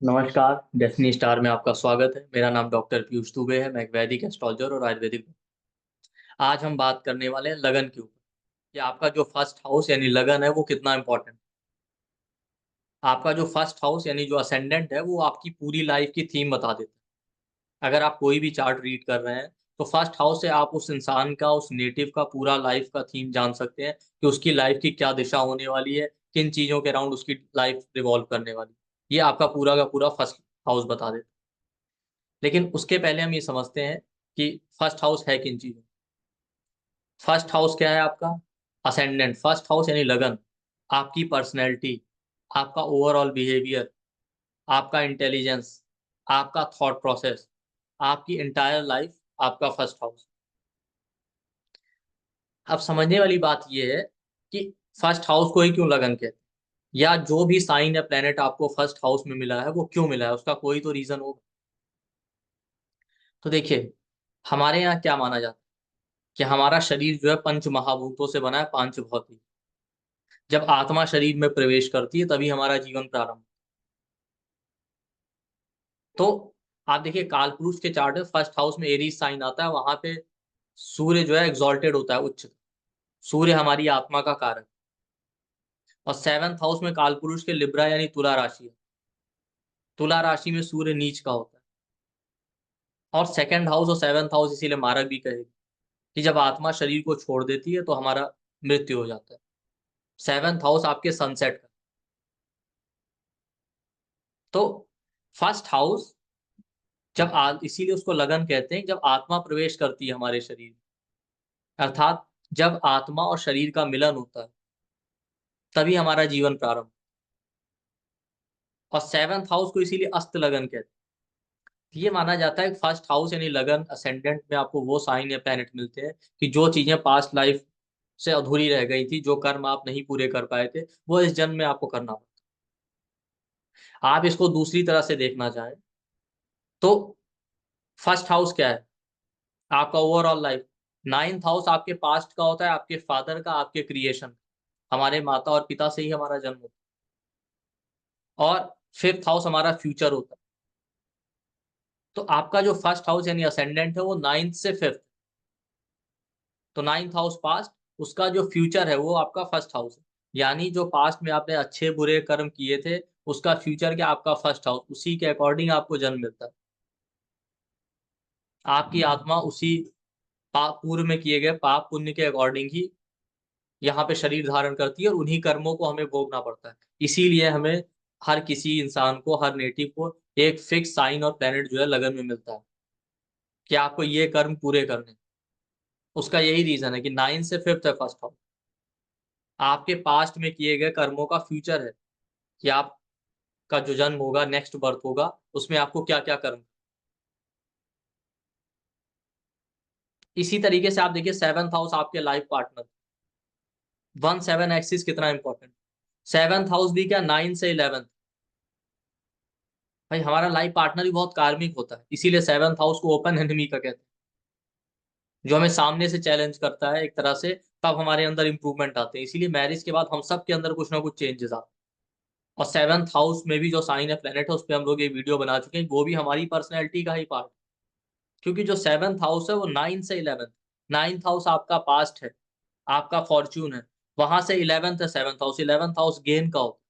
नमस्कार। Destiny star में आपका स्वागत है। मेरा नाम डॉक्टर पीयूष दुबे है। मैं एक वैदिक एस्ट्रोलॉजर और आयुर्वेदिक। आज हम बात करने वाले हैं लगन के ऊपर कि आपका जो फर्स्ट हाउस यानी लगन है वो कितना इंपॉर्टेंट। आपका जो फर्स्ट हाउस यानी जो असेंडेंट है वो आपकी पूरी लाइफ की थीम बता देता है। अगर आप कोई भी चार्ट रीड कर रहे हैं तो फर्स्ट हाउस से आप उस इंसान का, उस नेटिव का पूरा लाइफ का थीम जान सकते हैं कि उसकी लाइफ की क्या दिशा होने वाली है, किन चीज़ों के अराउंड उसकी लाइफ रिवॉल्व करने वाली है। ये आपका पूरा का पूरा फर्स्ट हाउस बता देता है। लेकिन उसके पहले हम ये समझते हैं कि फर्स्ट हाउस है किन चीजों। फर्स्ट हाउस क्या है आपका? असेंडेंट। फर्स्ट हाउस यानी लगन, आपकी पर्सनैलिटी, आपका ओवरऑल बिहेवियर, आपका इंटेलिजेंस, आपका थॉट प्रोसेस, आपकी इंटायर लाइफ, आपका फर्स्ट हाउस। अब समझने वाली बात यह है कि फर्स्ट हाउस को ही क्यों लगन कहते हैं, या जो भी साइन या प्लेनेट आपको फर्स्ट हाउस में मिला है वो क्यों मिला है, उसका कोई तो रीजन होगा। तो देखिए, हमारे यहाँ क्या माना जाता है कि हमारा शरीर जो है पंच महाभूतों से बना है, पांच भौतिक। जब आत्मा शरीर में प्रवेश करती है तभी हमारा जीवन प्रारंभ। तो आप देखिए, काल पुरुष के चार्ट में फर्स्ट हाउस में एरीज साइन आता है, वहां पे सूर्य जो है एग्जॉल्टेड होता है, उच्च। सूर्य हमारी आत्मा का कारक। और सेवंथ हाउस में काल पुरुष के लिब्रा यानी तुला राशि है। तुला राशि में सूर्य नीच का होता है। और सेकंड हाउस और सेवंथ हाउस इसीलिए मारक भी कहेगी कि जब आत्मा शरीर को छोड़ देती है तो हमारा मृत्यु हो जाता है। सेवंथ हाउस आपके सनसेट का। तो फर्स्ट हाउस इसीलिए उसको लगन कहते हैं, जब आत्मा प्रवेश करती है हमारे शरीर में, अर्थात जब आत्मा और शरीर का मिलन होता है तभी हमारा जीवन प्रारंभ। और सेवंथ हाउस को इसीलिए अस्त लगन कहते हैं। ये माना जाता है कि फर्स्ट हाउस यानी लगन असेंडेंट में आपको वो साइन या प्लैनेट मिलते हैं कि जो चीजें पास्ट लाइफ से अधूरी रह गई थी, जो कर्म आप नहीं पूरे कर पाए थे, वो इस जन्म में आपको करना पड़ता। आप इसको दूसरी तरह से देखना चाहें तो फर्स्ट हाउस क्या है? आपका ओवरऑल लाइफ। नाइन्थ हाउस आपके पास्ट का होता है, आपके फादर का, आपके क्रिएशन, हमारे माता और पिता से ही हमारा जन्म होता है। और फिफ्थ हाउस हमारा फ्यूचर होता है। तो आपका जो फर्स्ट हाउस यानी असेंडेंट है वो नाइन्थ से फिफ्थ। तो नाइन्थ हाउस पास्ट, उसका जो फ्यूचर है वो आपका फर्स्ट हाउस है। यानी जो पास्ट में आपने अच्छे बुरे कर्म किए थे, उसका फ्यूचर क्या? आपका फर्स्ट हाउस। उसी के अकॉर्डिंग आपको जन्म मिलता है। आपकी आत्मा उसी पाप पूर्व में किए गए पाप पुण्य के अकॉर्डिंग ही यहाँ पे शरीर धारण करती है और उन्हीं कर्मों को हमें भोगना पड़ता है। इसीलिए हमें, हर किसी इंसान को, हर नेटिव को एक फिक्स साइन और प्लेनेट जो है लगन में मिलता है कि आपको ये कर्म पूरे करने हैं। उसका यही रीजन है कि नाइन से फिफ्थ है फर्स्ट हाउस। आपके पास्ट में किए गए कर्मों का फ्यूचर है कि आपका जो जन्म होगा, नेक्स्ट बर्थ होगा, उसमें आपको क्या क्या कर्म। इसी तरीके से आप देखिए, सेवंथ हाउस आपके लाइफ पार्टनर। 1-7 एक्सिस कितना इंपॉर्टेंट। सेवंथ हाउस भी क्या, 9 से 11। भाई हमारा लाइफ पार्टनर भी बहुत कार्मिक होता है, इसीलिए सेवंथ हाउस को ओपन एनिमी का कहते हैं। जो हमें सामने से चैलेंज करता है एक तरह से, तब हमारे अंदर इंप्रूवमेंट आते हैं। इसीलिए मैरिज के बाद हम सब के अंदर कुछ ना कुछ चेंजेस आते हैं। और सेवंथ हाउस में भी जो साइन है, प्लेनेट है, उस पर हम लोग ये वीडियो बना चुके हैं, वो भी हमारी पर्सनैलिटी का ही पार्ट। क्योंकि जो सेवंथ हाउस है वो 9 से 11। नाइन्थ हाउस आपका पास्ट है, आपका फॉर्च्यून है। वहां से 11th है seventh house. 11th house gain का होता है।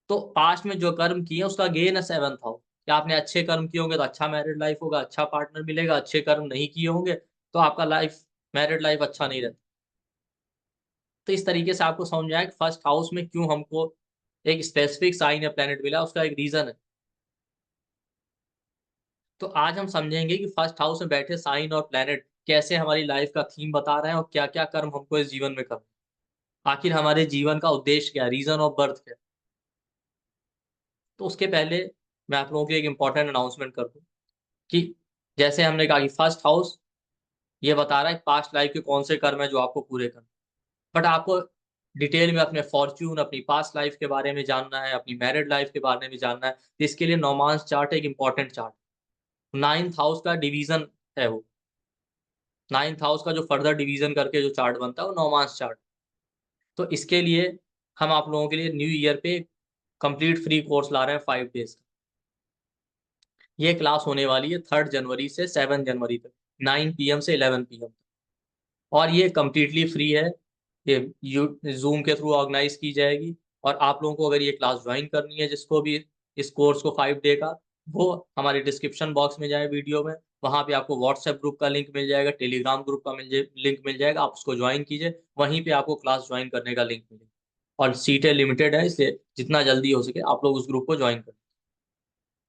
तो पास्ट में जो कर्म किए उसका गेन है सेवंथ हाउस। कि आपने अच्छे कर्म किए होंगे तो अच्छा मैरिड लाइफ होगा, अच्छा पार्टनर मिलेगा। अच्छे कर्म नहीं किए होंगे तो आपका लाइफ, मैरिड लाइफ अच्छा नहीं रहता। तो इस तरीके से आपको समझ में आया कि फर्स्ट हाउस में क्यों हमको एक स्पेसिफिक साइन या प्लेनेट मिला, उसका एक रीजन है। तो आज हम समझेंगे कि फर्स्ट हाउस में बैठे साइन और प्लेनेट कैसे हमारी लाइफ का थीम बता रहे हैं और क्या क्या कर्म हमको इस जीवन में करना है। आखिर हमारे जीवन का उद्देश्य क्या है, रीजन ऑफ बर्थ क्या है। तो उसके पहले मैं आप लोगों के लिए एक इंपॉर्टेंट अनाउंसमेंट कर दूं कि जैसे हमने कहा कि फर्स्ट हाउस ये बता रहा है पास्ट लाइफ के कौन से कर्म है जो आपको पूरे करना। बट आपको डिटेल में अपने फॉर्च्यून, अपनी पास्ट लाइफ के बारे में जानना है, अपनी मैरिड लाइफ के बारे में जानना है, तो इसके लिए नौमांस चार्ट एक इंपॉर्टेंट चार्ट। नाइन्थ हाउस का डिवीजन है वो। नाइन्थ हाउस का जो फर्दर डिवीजन करके जो चार्ट बनता है वो नौमांस चार्ट। तो इसके लिए हम आप लोगों के लिए न्यू ईयर पे कंप्लीट फ्री कोर्स ला रहे हैं 5 डेज का। ये क्लास होने वाली है 3 जनवरी से 7 जनवरी तक, 9 PM से 11 PM। और ये कम्प्लीटली फ्री है। ये जूम के थ्रू ऑर्गेनाइज की जाएगी। और आप लोगों को अगर ये क्लास ज्वाइन करनी है, जिसको भी इस कोर्स को 5 डे का, वो हमारे डिस्क्रिप्शन बॉक्स में जाए वीडियो में, वहां पे आपको व्हाट्सएप ग्रुप का लिंक मिल जाएगा, टेलीग्राम ग्रुप का लिंक मिल जाएगा, आप उसको ज्वाइन कीजिए, वहीं पे आपको क्लास ज्वाइन करने का लिंक मिलेगा। और सीटें लिमिटेड है, इसलिए जितना जल्दी हो सके आप लोग उस ग्रुप को ज्वाइन करें।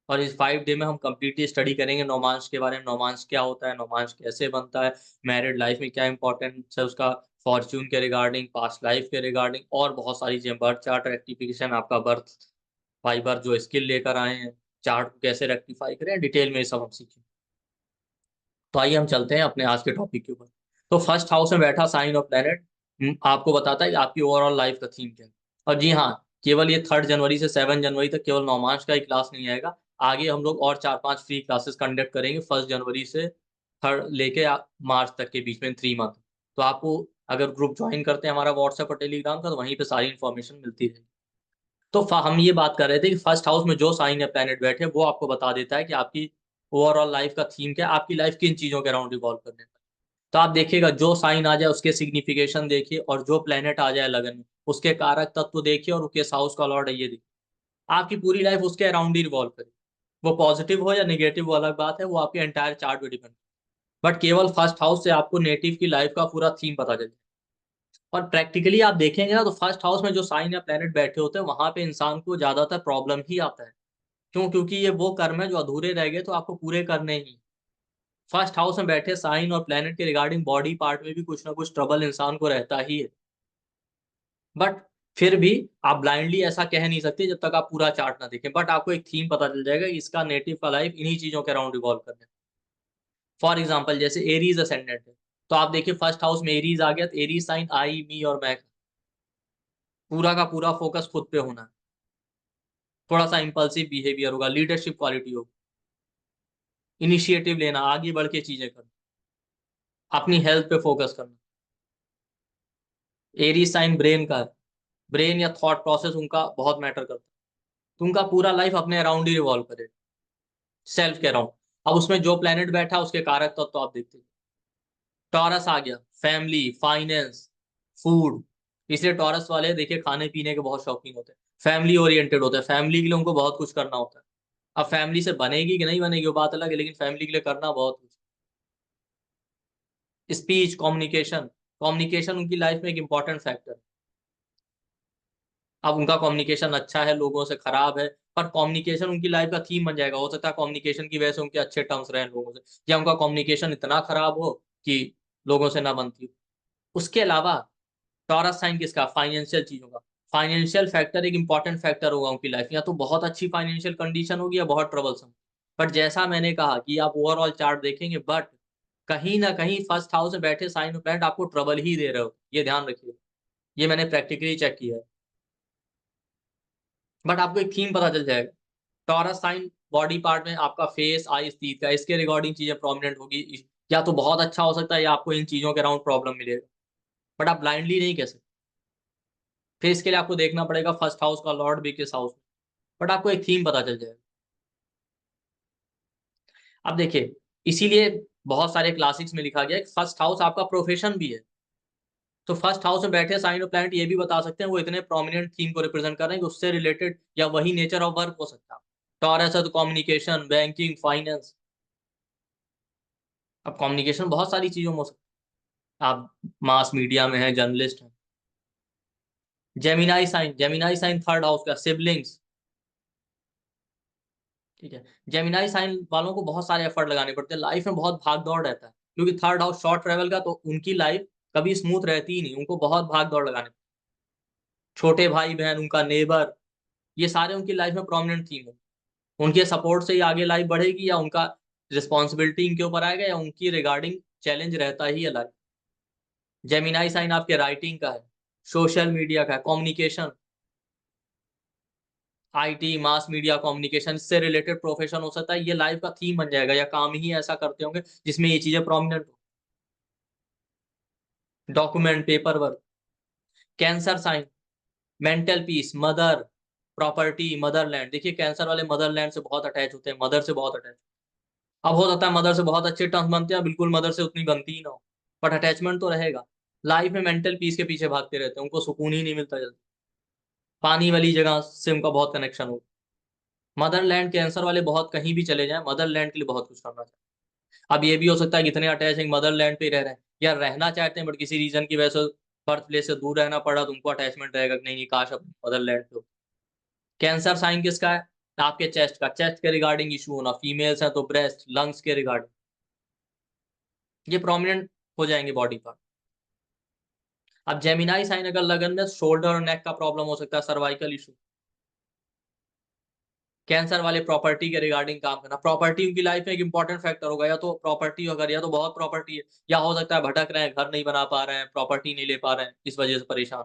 और इस 5 डे में हम कंप्लीटली स्टडी करेंगे नौमांश के बारे में, नौमांश क्या होता है, नौमांश कैसे बनता है, मैरिड लाइफ में क्या इंपॉर्टेंस है उसका, फॉर्च्यून के रिगार्डिंग, पास्ट लाइफ के रिगार्डिंग, और बहुत सारी चीजें, बर्थ चार्ट रेक्टिफिकेशन, आपका बर्थ बाई बर्थ जो स्किल लेकर आए हैं, चार्ट को कैसे रेक्टिफाई करें, डिटेल में ये सब हम सीखें। तो आइए हम चलते हैं अपने आज के टॉपिक के ऊपर। तो फर्स्ट हाउस में बैठा साइन ऑफ प्लैनेट आपको बताता है कि आपकी ओवरऑल लाइफ का थीम क्या है। और जी हाँ, केवल ये 3 जनवरी से 7 जनवरी तक केवल नौमांश का ही क्लास नहीं आएगा। आगे हम लोग और 4-5 फ्री क्लासेस कंडक्ट करेंगे 1 जनवरी से थर्ड लेके मार्च तक के बीच में, 3 मंथ। तो आपको अगर ग्रुप ज्वाइन करते हैं हमारा व्हाट्सएप और टेलीग्राम का, तो वहीं पे सारी इन्फॉर्मेशन मिलती रहेगी। तो हम ये बात कर रहे थे कि फर्स्ट हाउस में जो साइन या प्लैनेट बैठे वो आपको बता देता है कि आपकी ओवरऑल लाइफ का थीम क्या है, आपकी लाइफ किन चीजों के अराउंड रिवॉल्व करने वाली। तो आप देखिएगा, जो साइन आ जाए उसके सिग्निफिकेशन देखिए, और जो प्लेनेट आ जाए लगन में उसके कारक तत्व देखिए, और उसके हाउस का लॉर्ड है ये देखिए। आपकी पूरी लाइफ उसके अराउंड ही रिवॉल्व करे। वो पॉजिटिव हो या नेगेटिव वो अलग बात है, वो आपके एंटायर चार्ट पे डिपेंड। बट केवल फर्स्ट हाउस से आपको नेटिव की लाइफ का पूरा थीम पता चल जाए। और प्रैक्टिकली आप देखेंगे ना, तो फर्स्ट हाउस में जो साइन या प्लेनेट बैठे होते हैं वहां पे इंसान को ज्यादातर प्रॉब्लम ही आता है। क्यों? क्योंकि ये वो कर्म है जो अधूरे रह गए, तो आपको पूरे करने ही। फर्स्ट हाउस में बैठे साइन और प्लेनेट के रिगार्डिंग बॉडी पार्ट में भी कुछ ना कुछ ट्रबल इंसान को रहता ही है। बट फिर भी आप ब्लाइंडली ऐसा कह नहीं सकते जब तक आप पूरा चार्ट ना देखें। बट आपको एक थीम पता चल जाएगा कि इसका नेटिव का लाइफ इन्हीं चीजों के अराउंड रिवॉल्व करने। फॉर एग्जाम्पल जैसे एरीज असेंडेंट है, तो आप देखिए फर्स्ट हाउस में एरीज आ गया, तो एरीज साइन आई, मी और मैं, पूरा का पूरा फोकस खुद पे होना है। थोड़ा सा इंपल्सिव बिहेवियर होगा, लीडरशिप क्वालिटी होगी, इनिशिएटिव लेना, आगे बढ़ के चीजें करना, अपनी हेल्थ पे फोकस करना। एरीज साइन ब्रेन का है, ब्रेन या थॉट प्रोसेस उनका बहुत मैटर करता है। तो उनका पूरा लाइफ अपने अराउंड ही रिवॉल्व करे, सेल्फ के अराउंड। अब उसमें जो प्लेनेट बैठा उसके कारक तत्व तो आप देखते हैं। टॉरस आ गया, फैमिली, फाइनेंस, फूड। इसलिए टॉरस वाले देखिए खाने पीने के बहुत शौकीन होते हैं, फैमिली ओरिएंटेड होते हैं, फैमिली के लिए उनको बहुत कुछ करना होता है। अब फैमिली से बनेगी कि नहीं बनेगी वो बात अलग है, लेकिन फैमिली के लिए करना बहुत कुछ। स्पीच, कम्युनिकेशन, कम्युनिकेशन उनकी लाइफ में एक इंपॉर्टेंट फैक्टर है। अब उनका कम्युनिकेशन अच्छा है, लोगों से खराब है, पर कम्युनिकेशन उनकी लाइफ का थीम बन जाएगा। हो सकता है कम्युनिकेशन की वजह से उनके अच्छे टर्म्स रहे लोगों से, या उनका कम्युनिकेशन इतना खराब हो कि लोगों से ना बनती हो। उसके अलावा टॉरस साइन किसका? फाइनेंशियल चीजों का। फाइनेंशियल फैक्टर एक इंपॉर्टेंट फैक्टर होगा उनकी लाइफ, या तो बहुत अच्छी फाइनेंशियल कंडीशन होगी या बहुत ट्रबलसम। बट जैसा मैंने कहा कि आप ओवरऑल चार्ट देखेंगे, बट कहीं ना कहीं फर्स्ट हाउस में बैठे साइन ऑफ प्लैनेट आपको ट्रबल ही दे रहे हो, ये ध्यान रखिए। ये मैंने प्रैक्टिकली चेक किया है। बट आपको एक थीम पता चल जाएगा। टॉरस साइन बॉडी पार्ट में आपका फेस, आईज, टीथ का, इसके रिगार्डिंग चीजें प्रोमिनेंट होगी। या तो बहुत अच्छा हो सकता है, या आपको इन चीजों के अराउंड प्रॉब्लम मिलेगा। बट आप ब्लाइंडली नहीं कह सकते। फिर इसके लिए आपको देखना पड़ेगा फर्स्ट हाउस का लॉर्ड भी किस हाउस में। बट आपको एक थीम पता चल जाएगा। अब देखिए, इसीलिए बहुत सारे क्लासिक्स में लिखा गया है कि फर्स्ट हाउस आपका प्रोफेशन भी है। तो फर्स्ट हाउस में बैठे साइन ऑफ प्लैनेट ये भी बता सकते हैं वो इतने प्रोमिनेंट थीम को रिप्रेजेंट कर रहे हैं कि उससे रिलेटेड या वही नेचर ऑफ वर्क हो सकता है। टॉरस है तो कम्युनिकेशन, बैंकिंग, फाइनेंस। अब कम्युनिकेशन बहुत सारी चीजों में हो सकता है। आप मास मीडिया में हैं, जर्नलिस्ट हैं। जेमिनाई साइन थर्ड हाउस का, सिबलिंग्स। ठीक है। जेमिनाई साइन वालों को बहुत सारे एफर्ट लगाने पड़ते हैं, लाइफ में बहुत भाग दौड़ रहता है, क्योंकि थर्ड हाउस शॉर्ट ट्रेवल का, तो उनकी लाइफ कभी स्मूथ रहती ही नहीं, उनको बहुत भाग दौड़ लगाने। छोटे भाई बहन, उनका नेबर, ये सारे उनकी लाइफ में प्रोमिनेंट थीम है। उनके सपोर्ट से ही आगे लाइफ बढ़ेगी, या उनका रिस्पॉन्सिबिलिटी इनके ऊपर आएगा, या उनकी रिगार्डिंग चैलेंज रहता ही है लाइफ। जेमिनाई साइन आपके राइटिंग का है, सोशल मीडिया का है, communication, IT, mass media, communication से रिलेटेड प्रोफेशन हो सकता है। ये लाइफ का थीम बन जाएगा, या काम ही ऐसा करते होंगे जिसमें ये चीजें प्रोमिनेंट हो। Document, paper work. Cancer sign, mental peace, mother, property, motherland. देखिए कैंसर वाले मदरलैंड से बहुत अटैच होते हैं, मदर से बहुत अटैच। अब हो सकता है मदर से बहुत अच्छे टर्म्स बनते हैं, बिल्कुल मदर से उतनी बनती ही ना हो, बट अटैचमेंट तो रहेगा। लाइफ में मेंटल पीस के पीछे भागते रहते हैं, उनको सुकून ही नहीं मिलता जल्दी। पानी वाली जगह से उनका बहुत कनेक्शन हो। मदरलैंड कैंसर वाले बहुत कहीं भी चले जाएं, मदरलैंड के लिए बहुत कुछ करना चाहिए। अब ये भी हो सकता है कि इतने अटैचिंग मदरलैंड पे ही रह रहे हैं या रहना चाहते हैं, बट किसी रीजन की वजह से बर्थ प्लेस से दूर रहना पड़ा, तो उनको अटैचमेंट रहेगा कि नहीं नहीं काश अब मदरलैंड पे हो। कैंसर साइन किसका है? आपके चेस्ट का, चेस्ट के रिगार्डिंग इशू होना, फीमेल्स हैं तो ब्रेस्ट, लंग्स के रिगार्डिंग ये प्रोमिनेंट हो जाएंगे बॉडी पार्ट। अब जेमिनाई साइन अगर लगन में शोल्डर और नेक का प्रॉब्लम हो सकता है, सर्वाइकल इशू। कैंसर वाले प्रॉपर्टी के रिगार्डिंग काम करना, प्रॉपर्टी उनकी लाइफ में एक इंपॉर्टेंट फैक्टर होगा, या तो प्रॉपर्टी अगर, या तो बहुत प्रॉपर्टी है, या हो सकता है भटक रहे हैं, घर नहीं बना पा रहे हैं, प्रॉपर्टी नहीं ले पा रहे हैं, इस वजह से परेशान।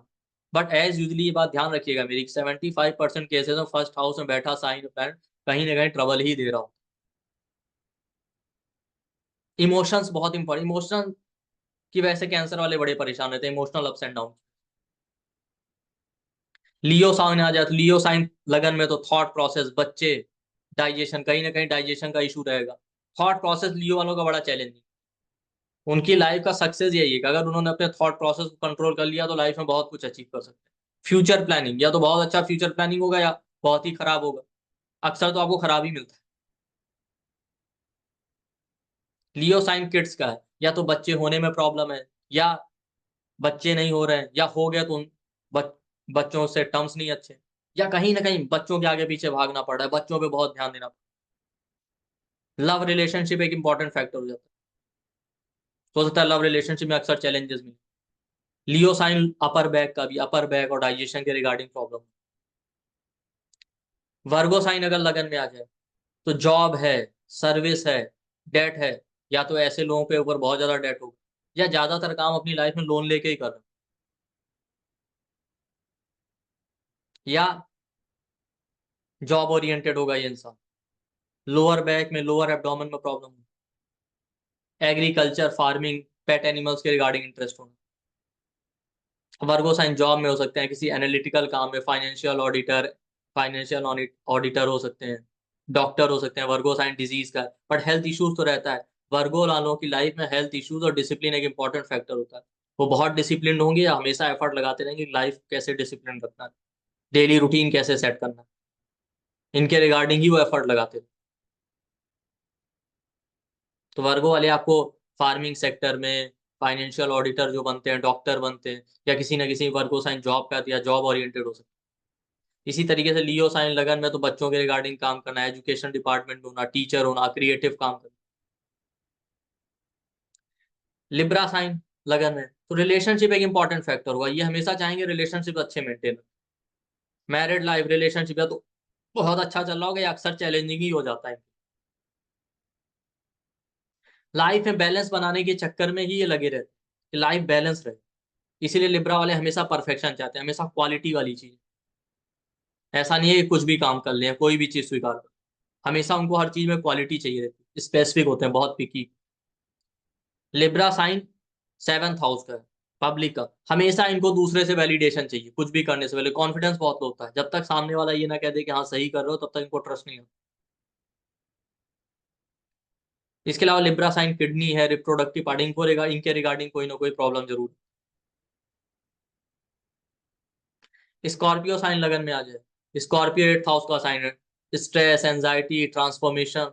बट एज यूजली ये बात ध्यान रखिएगा मेरी, 75% केसेस में फर्स्ट हाउस में बैठा साइन प्लान कहीं ना कहीं ट्रबल ही दे रहा हो। इमोशंस बहुत इंपॉर्टेंट, इमोशन की वजह से कैंसर वाले बड़े परेशान रहते हैं, emotional ups and down. Leo sign आ जाए तो लियो साइन लगन में तो थॉट प्रोसेस, बच्चे, डाइजेशन, कहीं ना कहीं डाइजेशन का इशू रहेगा। थॉट प्रोसेस लियो वालों का बड़ा चैलेंज है। उनकी लाइफ का सक्सेस यही है कि अगर उन्होंने अपने थॉट प्रोसेस को कंट्रोल कर लिया तो लाइफ में बहुत कुछ अचीव कर सकते हैं। फ्यूचर प्लानिंग, या तो बहुत अच्छा फ्यूचर प्लानिंग होगा या बहुत ही खराब होगा। अक्सर तो आपको खराब ही मिलता है। लियो साइन किड्स का है, या तो बच्चे होने में प्रॉब्लम है, या बच्चे नहीं हो रहे हैं, या हो गया तो उन बच, बच्चों से टर्म्स नहीं अच्छे, या कहीं ना कहीं बच्चों के आगे पीछे भागना पड़ रहा है, बच्चों पे बहुत ध्यान देना। लव रिलेशनशिप एक इंपॉर्टेंट फैक्टर हो जाता है, हो सकता है लव रिलेशनशिप में अक्सर चैलेंजेस मिले। लियो साइन अपर बैक का भी, अपर बैक और डाइजेशन के रिगार्डिंग प्रॉब्लम। वर्गो साइन अगर लगन में आ जाए तो जॉब है, सर्विस है, डेट है, या तो ऐसे लोगों के ऊपर बहुत ज्यादा डेट होगा, या ज्यादातर काम अपनी लाइफ में लोन लेके ही कर रहे हैं, या जॉब ओरिएंटेड होगा ये इंसान। लोअर बैक में, लोअर एब्डोमेन में problem, agriculture, farming, pet animals के रिगार्डिंग इंटरेस्ट होना। वर्गो साइन जॉब में हो सकते हैं, किसी एनालिटिकल काम में, फाइनेंशियल ऑडिटर, फाइनेंशियल ऑडिटर हो सकते हैं, डॉक्टर हो सकते हैं। वर्गो साइन डिजीज का, बट हेल्थ इश्यूज तो रहता है। वर्गो वालों की लाइफ में हेल्थ इश्यूज और डिसिप्लिन एक इंपॉर्टेंट फैक्टर होता है। वो बहुत डिसिप्लिन होंगे या हमेशा एफर्ट लगाते रहेंगे लाइफ कैसे डिसिप्लिन रखना है, डेली रूटीन कैसे सेट करना है, इनके रिगार्डिंग ही वो एफर्ट लगाते हैं। तो वर्गो वाले आपको फार्मिंग सेक्टर में फाइनेंशियल ऑडिटर जो बनते हैं, डॉक्टर बनते हैं, या किसी ना किसी वर्गो साइन जॉब का या जॉब ओरिएंटेड हो सकते हैं। इसी तरीके से लियो साइन लगन में तो बच्चों के रिगार्डिंग काम करना, एजुकेशन डिपार्टमेंट में होना, टीचर होना, क्रिएटिव काम करना। लिब्रा साइन लगन है तो रिलेशनशिप एक इंपॉर्टेंट फैक्टर होगा, ये हमेशा चाहेंगे रिलेशनशिप अच्छे मेंटेन। मैरिड लाइफ, रिलेशनशिप या तो बहुत अच्छा चल रहा होगा या अक्सर चैलेंजिंग ही हो जाता है। लाइफ में बैलेंस बनाने के चक्कर में ही ये लगे रहते हैं कि लाइफ बैलेंस रहे। इसीलिए लिब्रा वाले हमेशा परफेक्शन चाहते हैं, हमेशा क्वालिटी वाली चीज। ऐसा नहीं है कि कुछ भी काम कर ले, कोई भी चीज स्वीकार कर, हमेशा उनको हर चीज में क्वालिटी चाहिए रहती है, स्पेसिफिक होते हैं, बहुत पिकी। लिब्रा साइन सेवंथ हाउस का है, पब्लिक का। हमेशा इनको दूसरे से वैलिडेशन चाहिए, कुछ भी करने से पहले कॉन्फिडेंस बहुत लो होता है, जब तक सामने वाला ये ना कह दे कि हाँ सही कर रहे हो तब तक इनको ट्रस्ट नहीं होता। इसके अलावा लिब्रा साइन किडनी है, रिप्रोडक्टिव पार्ट, इनके रिगार्डिंग कोई ना कोई प्रॉब्लम जरूर है। स्कॉर्पियो साइन लगन में आ जाए, स्कॉर्पियो एट हाउस का साइन है। Stress, anxiety, transformation,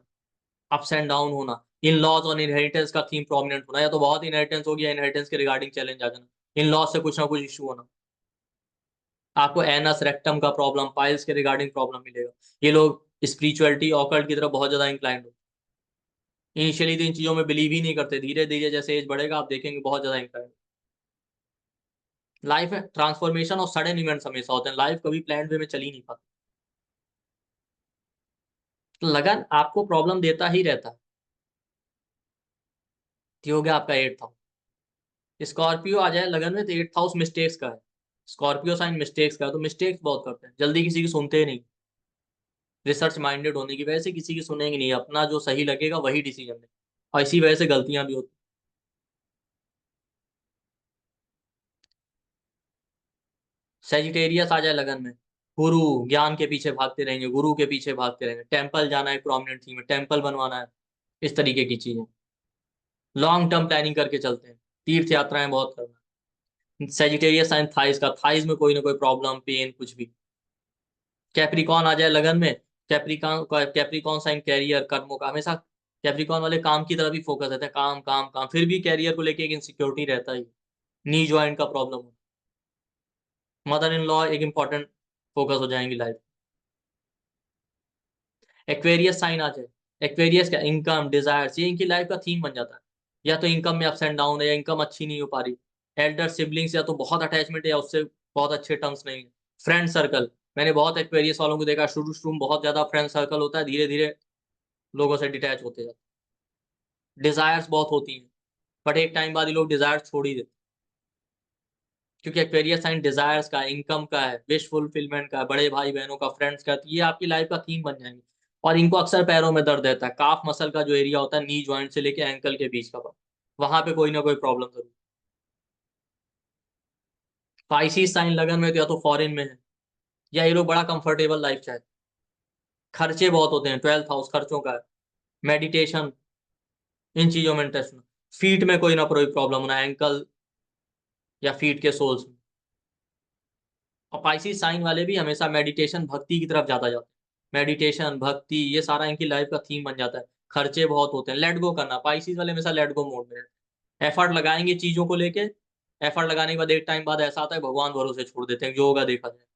ups and down होना, इन लॉज और इनहेरिटेंस का थीम प्रोमिनेंट होना, या तो बहुत इनहेरिटेंस होगी या इनहेरिटेंस के रिगार्डिंग चैलेंज आ जाना, इन लॉज से कुछ ना कुछ इशू होना। आपको एनस रेक्टम का प्रॉब्लम, पाइल्स के रिगार्डिंग प्रॉब्लम मिलेगा। ये लोग स्पिरिचुअलिटी, ऑकल्ट की तरफ बहुत ज्यादा इंक्लाइंड हो। इनिशियली तो इन चीजों में बिलीव ही नहीं करते, धीरे धीरे जैसे एज बढ़ेगा आप देखेंगे बहुत ज्यादा इंक्लाइंड। लाइफ में ट्रांसफॉर्मेशन और सडन इवेंट्स हमेशा होते हैं, लाइफ कभी प्लान वे में चल ही नहीं पाती। तो लगन आपको प्रॉब्लम देता ही रहता है। ये हो गया आपका एट्थ हाउस। स्कॉर्पियो आ जाए लगन में तो एट्थ हाउस मिस्टेक्स का है। स्कॉर्पियो साइन मिस्टेक्स का है, तो मिस्टेक्स बहुत करते हैं, जल्दी किसी की सुनते ही नहीं। रिसर्च माइंडेड होने की वजह से किसी की सुनेंगे नहीं, अपना जो सही लगेगा वही डिसीजन लेंगे, और इसी वजह से गलतियां भी होती। सेजिटेरियस आ जाए लगन में, गुरु, ज्ञान के पीछे भागते रहेंगे, गुरु के पीछे भागते रहेंगे। टेम्पल जाना एक प्रोमिनेंट थीम है, टेम्पल बनवाना है, इस तरीके की चीजें। लॉन्ग टर्म प्लानिंग करके चलते हैं, तीर्थ यात्राएं बहुत करना। सेजिटेरियस साइन थाइस का, थाइस में कोई ना कोई प्रॉब्लम, पेन, कुछ भी। कैप्रिकॉन आ जाए लगन में, कैप्रिकॉन कैप्रिकॉन साइन कैरियर, कर्मों का हमेशा कैप्रिकॉन वाले काम की तरफ ही फोकस रहता है, काम काम काम, फिर भी कैरियर को लेके एक इनसिक्योरिटी रहता है, नी ज्वाइंट का प्रॉब्लम हो। मदर इन लॉ एक इंपॉर्टेंट फोकस हो जाएंगी लाइफ। एक्वेरियस साइन आ जाए, एक्वेरियस का इनकम डिजायर्स, ये इनकी लाइफ का थीम बन जाता है। या तो इनकम में अप्स एंड डाउन है, या इनकम अच्छी नहीं हो पा रही। एल्डर सिबलिंग्स या तो बहुत अटैचमेंट है, या उससे बहुत अच्छे टर्म्स नहीं है। फ्रेंड सर्कल, मैंने बहुत एक्वेरियस वालों को देखा, शुरू शुरू में बहुत ज्यादा फ्रेंड सर्कल होता है, धीरे धीरे लोगों से डिटैच होते जाते। डिजायर्स बहुत होती हैं, बट एक टाइम बाद ये लोग डिजायर्स छोड़ ही देते, क्योंकि एक्वेरियस साइन डिजायर्स का, इनकम का है, विश फुलफिलमेंट का है, बड़े भाई बहनों का, फ्रेंड्स का, तो ये आपकी लाइफ का थीम बन जाएंगे। और इनको अक्सर पैरों में दर्द रहता है, काफ मसल का जो एरिया होता है, नी जॉइंट से लेके एंकल के बीच का, वहां पे कोई ना कोई प्रॉब्लम जरूर। पाइसिस साइन लगन में तो या तो फॉरेन में है, या ये लोग बड़ा कंफर्टेबल लाइफ चाहते। खर्चे बहुत होते हैं, 12th हाउस खर्चों का है। मेडिटेशन, इन चीजों में इंटरेस्ट ना। फीट में कोई ना कोई प्रॉब्लम होना, एंकल या फीट के सोल्स में। और पाइसिस साइन वाले भी हमेशा मेडिटेशन भक्ति की तरफ ज्यादा जाते हैं, मेडिटेशन भक्ति, ये सारा इनकी लाइफ का थीम बन जाता है। खर्चे बहुत होते हैं, लेट गो करना, पाइसिस वाले हमेशा लेट गो मोड में एफर्ट लगाएंगे चीजों को लेके। एफर्ट लगाने के बाद एक टाइम बाद ऐसा आता है, भगवान भरोसे छोड़ देते हैं, जो होगा देखा जाए।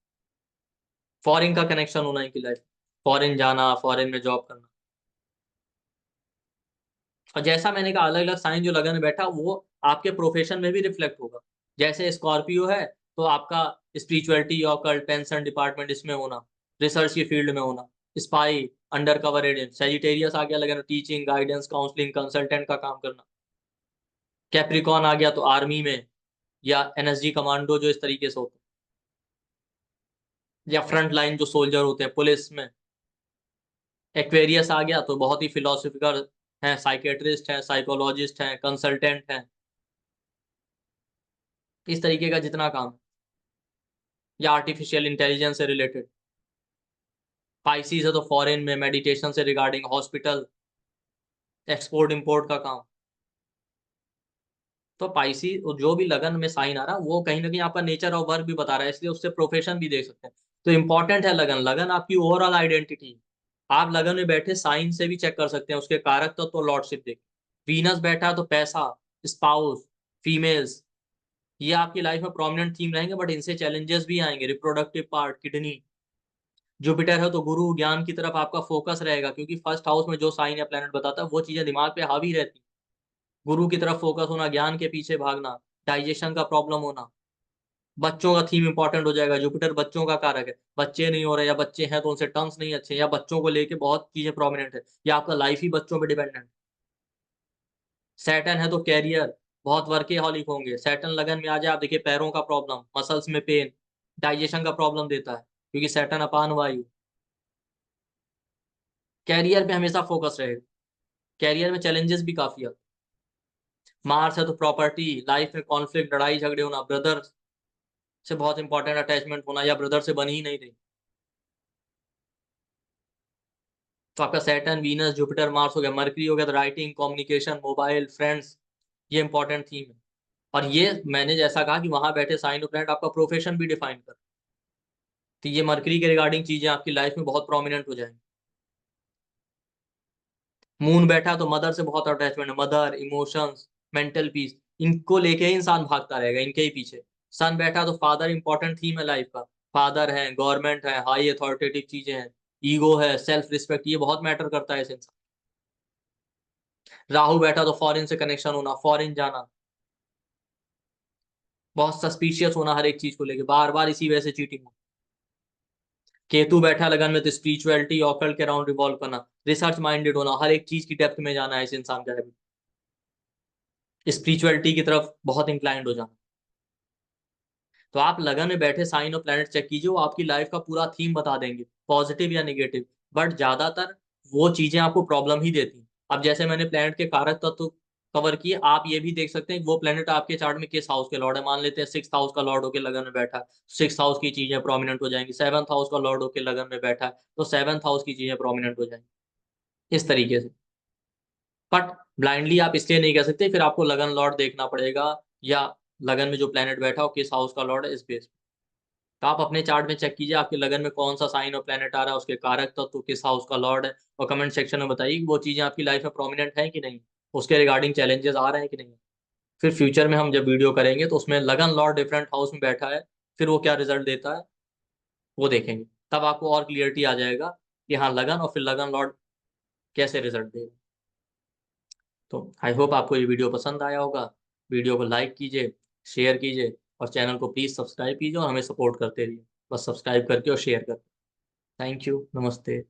फॉरेन का कनेक्शन होना इनकी लाइफ, फॉरेन जाना, फॉरेन में जॉब करना। और जैसा मैंने कहा, अलग अलग साइन जो लगन में बैठा, वो आपके प्रोफेशन में भी रिफ्लेक्ट होगा। जैसे स्कॉर्पियो है, तो आपका स्पिरिचुअलिटी, ऑकल्ट, पेंशन डिपार्टमेंट, इसमें होना, रिसर्च की फील्ड में होना, spy, undercover agent. Sagittarius आ गया लगन, टीचिंग, गाइडेंस, काउंसलिंग, कंसल्टेंट का काम करना। कैप्रिकॉन आ गया तो आर्मी में, या एनएसजी कमांडो जो इस तरीके से होते हैं, या फ्रंट लाइन जो सोल्जर होते हैं पुलिस में। एक्वेरियस आ गया तो बहुत ही फिलोसफिकल हैं, साइकेट्रिस्ट हैं, साइकोलॉजिस्ट हैं, कंसल्टेंट हैं, इस तरीके का जितना काम है। या आर्टिफिशियल इंटेलिजेंस से रिलेटेड। पाइसिस है तो फॉरेन में, मेडिटेशन से रिगार्डिंग, हॉस्पिटल, एक्सपोर्ट इंपोर्ट का काम। तो पाइसी जो भी लगन में साइन आ रहा है, वो कहीं ना कहीं आपका नेचर ऑफ वर्क भी बता रहा है, इसलिए उससे प्रोफेशन भी देख सकते हैं। तो इंपॉर्टेंट है लगन, लगन आपकी ओवरऑल आइडेंटिटी। आप लगन में बैठे साइन से भी चेक कर सकते हैं उसके कारक तत्व तो लॉर्डशिप देख। वीनस बैठा है तो पैसा, स्पाउस, फीमेल्स, ये आपकी लाइफ में प्रोमिनेंट थीम रहेंगे, बट इनसे चैलेंजेस भी आएंगे, रिप्रोडक्टिव पार्ट, किडनी। जुपिटर है तो गुरु ज्ञान की तरफ आपका फोकस रहेगा, क्योंकि फर्स्ट हाउस में जो साइन या प्लेनेट बताता है वो चीजें दिमाग पे हावी रहती हैं। गुरु की तरफ फोकस होना, ज्ञान के पीछे भागना, डाइजेशन का प्रॉब्लम होना। बच्चों का थीम इंपॉर्टेंट हो जाएगा, जुपिटर बच्चों का कारक है, बच्चे नहीं हो रहे, या बच्चे हैं तो उनसे टर्म्स नहीं अच्छे, या बच्चों को लेके बहुत चीजें प्रोमिनेंट है, या आपका लाइफ ही बच्चों पे डिपेंडेंट। सैटर्न है तो कैरियर, बहुत वर्केहॉलिक होंगे। सैटर्न लगन में आ जाए, आप देखिए पैरों का प्रॉब्लम, मसल्स में पेन, डाइजेशन का प्रॉब्लम देता है, क्योंकि सैटर्न अपान वायु। कैरियर पे हमेशा फोकस रहेगा, कैरियर में चैलेंजेस भी काफी आते। मार्स है तो प्रॉपर्टी, लाइफ में कॉन्फ्लिक्ट, लड़ाई झगड़े होना, ब्रदर से बहुत इंपॉर्टेंट अटैचमेंट होना, या ब्रदर से बन ही नहीं रही। तो आपका सैटर्न, वीनस, जुपिटर, मार्स हो गया। मरकरी हो गया तो राइटिंग, कम्युनिकेशन, मोबाइल, फ्रेंड्स, ये इंपॉर्टेंट थीम है। और ये मैंने जैसा कहा कि वहां बैठे साइन ऑफ प्लैनेट आपका प्रोफेशन भी डिफाइन कर, तो ये मरकरी के रिगार्डिंग चीजें आपकी लाइफ में बहुत प्रोमिनेंट हो जाएंगी। मून बैठा तो मदर से बहुत अटैचमेंट है, मदर, इमोशंस, मेंटल पीस, इनको लेके ही इंसान भागता रहेगा, इनके ही पीछे। सन बैठा तो फादर, इंपॉर्टेंट थीम है लाइफ का। फादर है, गवर्नमेंट है, हाई अथॉरिटेटिव चीजें हैं, ईगो है, सेल्फ रिस्पेक्ट, ये बहुत मैटर करता है इस इंसान। राहु बैठा तो फॉरेन से कनेक्शन होना, फॉरेन जाना, बहुत सस्पिशियस होना हर एक चीज को लेके, बार बार इसी वजह से चीटिंग हो। केतु बैठा लगन में तो स्पिरिचुअलिटी, ऑकल्ट के अराउंड रिवॉल्व करना, रिसर्च माइंडेड होना, हर एक चीज की डेप्थ में जाना है इस इंसान का, स्पिरिचुअलिटी की तरफ बहुत इंक्लाइंड हो जाना। तो आप लगन में बैठे साइन और प्लैनेट चेक कीजिए, वो आपकी लाइफ का पूरा थीम बता देंगे, पॉजिटिव या नेगेटिव। बट ज्यादातर वो चीजें आपको प्रॉब्लम ही देती हैं। अब जैसे मैंने प्लैनेट के कारक तत्व कवर किए। आप ये भी देख सकते हैं कि वो प्लेनेट आपके चार्ट में किस हाउस के लॉर्ड है। मान लेते हैं 6th हाउस का लॉर्ड होकर लगन में बैठा है, 6th हाउस की चीजें प्रोमिनेंट हो जाएंगी। 7th हाउस का लॉर्ड होकर लगन में बैठा है तो 7th हाउस की चीजें प्रोमिनेंट हो जाएंगी, इस तरीके से। बट ब्लाइंडली आप इसलिए नहीं कह सकते, फिर आपको लगन लॉर्ड देखना पड़ेगा या लगन में जो प्लेनेट बैठा हो किस हाउस का लॉर्ड है इस बेस। तो आप अपने चार्ट में चेक कीजिए आपके लगन में कौन सा साइन और प्लेनेट आ रहा है, उसके कारक तत्व तो किस हाउस का लॉर्ड है, और कमेंट सेक्शन में बताइए कि वो चीजें आपकी लाइफ में प्रोमिनेंट है कि नहीं, उसके रिगार्डिंग चैलेंजेस आ रहे हैं कि नहीं। फिर फ्यूचर में हम जब वीडियो करेंगे तो उसमें लगन लॉर्ड डिफरेंट हाउस में बैठा है, फिर वो क्या रिजल्ट देता है वो देखेंगे। तब आपको और क्लियरिटी आ जाएगा कि हाँ लगन और फिर लगन लॉर्ड कैसे रिजल्ट देगा। तो आई होप आपको ये वीडियो पसंद आया होगा। वीडियो को लाइक कीजिए, शेयर कीजिए और चैनल को प्लीज़ सब्सक्राइब कीजिए और हमें सपोर्ट करते रहिए, बस सब्सक्राइब करके और शेयर करके। थैंक यू, नमस्ते।